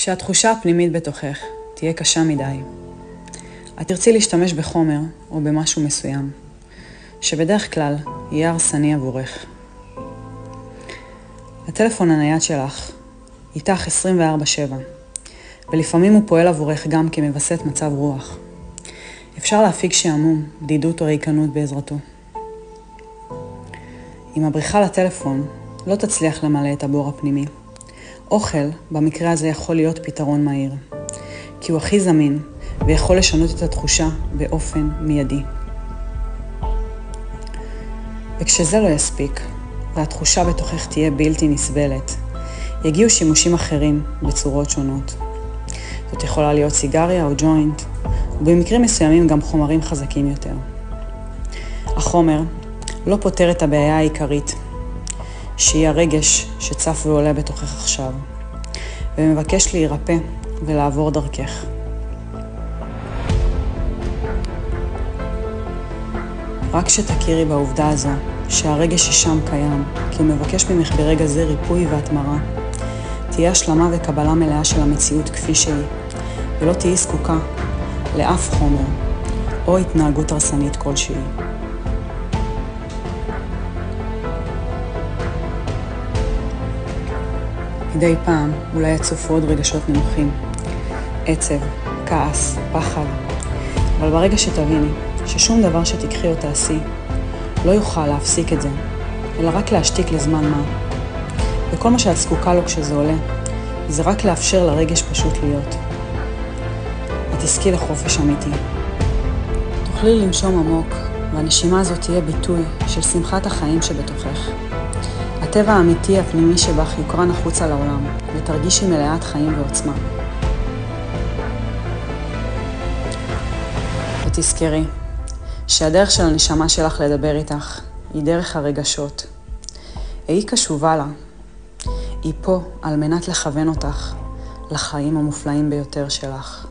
כשהתחושה הפנימית בתוכך תהיה קשה מדי, את תרצי להשתמש בחומר או במשהו מסוים, שבדרך כלל יהיה הרסני עבורך. הטלפון הנייד שלך איתך 24/7, ולפעמים הוא פועל עבורך גם כמווסת מצב רוח. אפשר להפיג שעמום, בדידות או ריקנות בעזרתו. עם הבריחה לטלפון לא תצליח למלא את הבור הפנימי. אוכל במקרה הזה יכול להיות פתרון מהיר, כי הוא הכי זמין ויכול לשנות את התחושה באופן מיידי. וכשזה לא יספיק, והתחושה בתוכך תהיה בלתי נסבלת, יגיעו שימושים אחרים בצורות שונות. זאת יכולה להיות סיגריה או ג'וינט, ובמקרים מסוימים גם חומרים חזקים יותר. החומר לא פותר את הבעיה העיקרית, שהיא הרגש שצף ועולה בתוכך עכשיו, ומבקש להירפא ולעבור דרכך. רק שתכירי בעובדה הזו, שהרגש ששם קיים, כי הוא מבקש ממך ברגע זה ריפוי והתמרה, תהיה השלמה וקבלה מלאה של המציאות כפי שהיא, ולא תהיי זקוקה לאף חומר או התנהגות הרסנית כלשהי. מדי פעם אולי יצופו עוד רגשות נמוכים, עצב, כעס, פחד, אבל ברגע שתביני ששום דבר שתקחי או תעשי לא יוכל להפסיק את זה, אלא רק להשתיק לזמן מה. וכל מה שאת זקוקה לו כשזה עולה, זה רק לאפשר לרגש פשוט להיות. ותזכי לחופש אמיתי. תוכלי לנשום עמוק, והנשימה הזאת תהיה ביטוי של שמחת החיים שבתוכך. הטבע האמיתי הפנימי שבך יוקרן החוצה לעולם, ותרגישי מלאת חיים ועוצמה. ותזכרי שהדרך של הנשמה שלך לדבר איתך היא דרך הרגשות. היא קשובה לה. היא פה על מנת לכוון אותך לחיים המופלאים ביותר שלך.